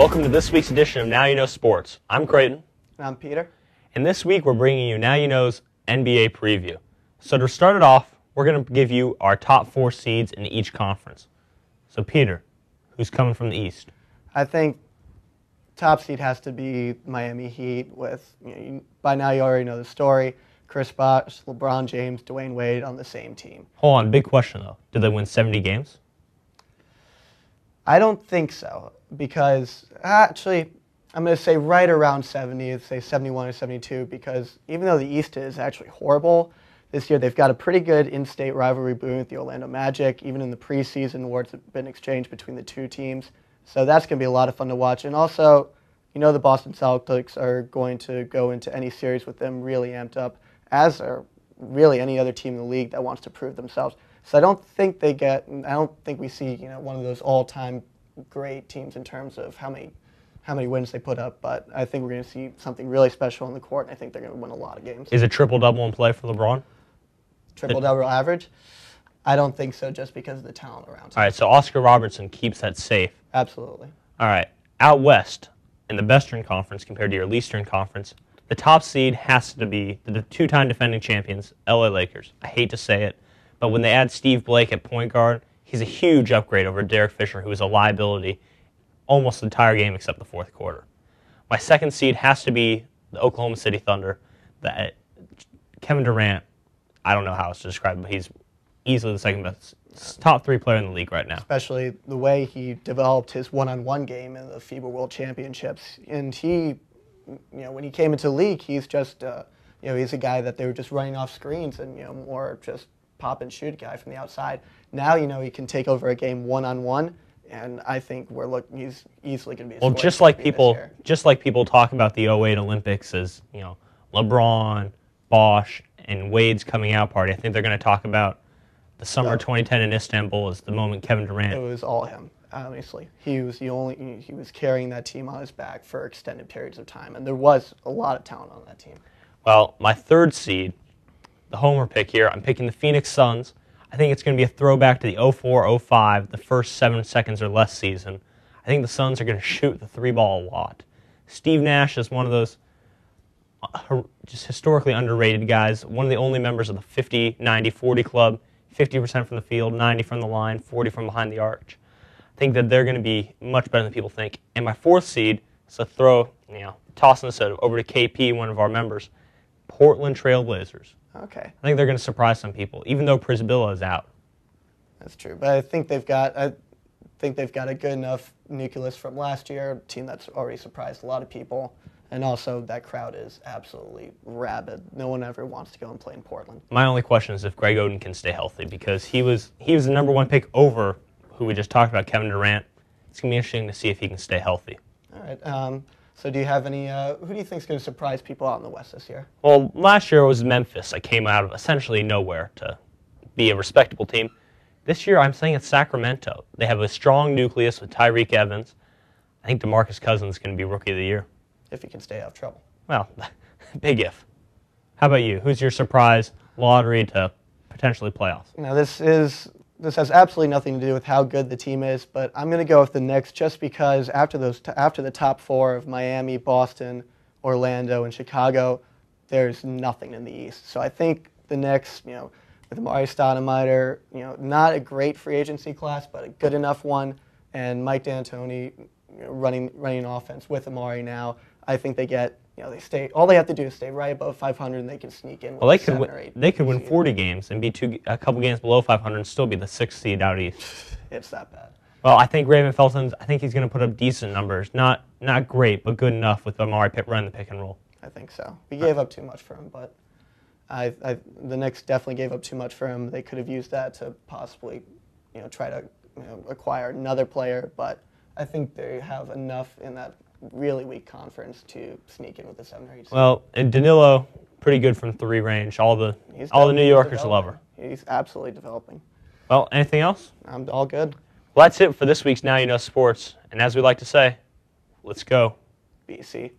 Welcome to this week's edition of Now You Know Sports. I'm Creighton. And I'm Peter. And this week we're bringing you Now You Know's NBA preview. So to start it off, we're going to give you our top 4 seeds in each conference. So Peter, who's coming from the East? I think top seed has to be Miami Heat with, by now you already know the story, Chris Bosh, LeBron James, Dwayne Wade on the same team. Hold on, big question though. Did they win 70 games? I don't think so, because actually I'm going to say right around 70, say 71 or 72, because even though the East is actually horrible, this year they've got a pretty good in-state rivalry boon with the Orlando Magic, even in the preseason awards have been exchanged between the two teams. So that's going to be a lot of fun to watch. And also, the Boston Celtics are going to go into any series with them really amped up, as are really any other team in the league that wants to prove themselves. So I don't think we see, one of those all-time great teams in terms of how many wins they put up, but I think we're going to see something really special on the court, and I think they're going to win a lot of games. Is a triple-double in play for LeBron? Triple-double average? I don't think so, just because of the talent around him. All right, so Oscar Robertson keeps that safe. Absolutely. All right, out west in the Western Conference compared to your Eastern Conference, the top seed has to be the two-time defending champions, LA Lakers. I hate to say it, but when they add Steve Blake at point guard, he's a huge upgrade over Derek Fisher, who was a liability almost the entire game except the fourth quarter. My second seed has to be the Oklahoma City Thunder. Kevin Durant, I don't know how else to describe him, but he's easily the second best, top 3 player in the league right now. Especially the way he developed his one-on-one game in the FIBA World Championships. And he, when he came into the league, he's just, he's a guy that they were just running off screens and, more just pop and shoot guy from the outside. Now, he can take over a game one-on-one, and I think he's easily going to be a just like people talk about the '08 Olympics as, LeBron, Bosh, and Wade's coming out party. I think they're going to talk about the summer 2010 in Istanbul as the moment Kevin Durant. It was all him, honestly. He was carrying that team on his back for extended periods of time, and there was a lot of talent on that team. Well, my third seed, the homer pick here, I'm picking the Phoenix Suns. I think it's going to be a throwback to the 04-05, the first 7 seconds or less season. I think the Suns are going to shoot the 3-ball a lot. Steve Nash is one of those just historically underrated guys, one of the only members of the 50-90-40 club, 50% from the field, 90 from the line, 40 from behind the arch. I think that they're going to be much better than people think. And my fourth seed, so tossing this over to KP, one of our members, Portland Trail Blazers. Okay. I think they're going to surprise some people, even though Prisbilla is out. That's true, but I think they've got a good enough nucleus from last year, a team that's already surprised a lot of people, and also that crowd is absolutely rabid. No one ever wants to go and play in Portland. My only question is if Greg Oden can stay healthy, because he was the number 1 pick over who we just talked about, Kevin Durant. It's going to be interesting to see if he can stay healthy. All right. So do you have any, who do you think is going to surprise people out in the West this year? Well, last year it was Memphis. I came out of essentially nowhere to be a respectable team. This year I'm saying it's Sacramento. They have a strong nucleus with Tyreek Evans. I think DeMarcus Cousins is going to be Rookie of the Year. If he can stay out of trouble. Well, big if. How about you? Who's your surprise lottery to potentially playoffs? Now this has absolutely nothing to do with how good the team is, but I'm going to go with the Knicks just because after the top 4 of Miami, Boston, Orlando, and Chicago, there's nothing in the East. So I think the Knicks, with Amari Stoudemire, not a great free agency class, but a good enough one, and Mike D'Antoni running offense with Amari now, I think they get, all they have to do is stay right above 500 and they can sneak in. Well, they could win 40 games and be a couple games below 500 and still be the 6th seed out east. It's that bad. Well, I think Raven Felton's, he's going to put up decent numbers. Not great, but good enough with Amari running the pick and roll. I think so. We gave up too much for him, but the Knicks definitely gave up too much for him. They could have used that to possibly, try to acquire another player, but I think they have enough in that really weak conference to sneak in with the 7 or 8 seed. Well, and Danilo, pretty good from 3 range. All the New Yorkers love her. He's absolutely developing. Well, anything else? I'm all good. Well, that's it for this week's Now You Know Sports. And as we like to say, let's go. BC.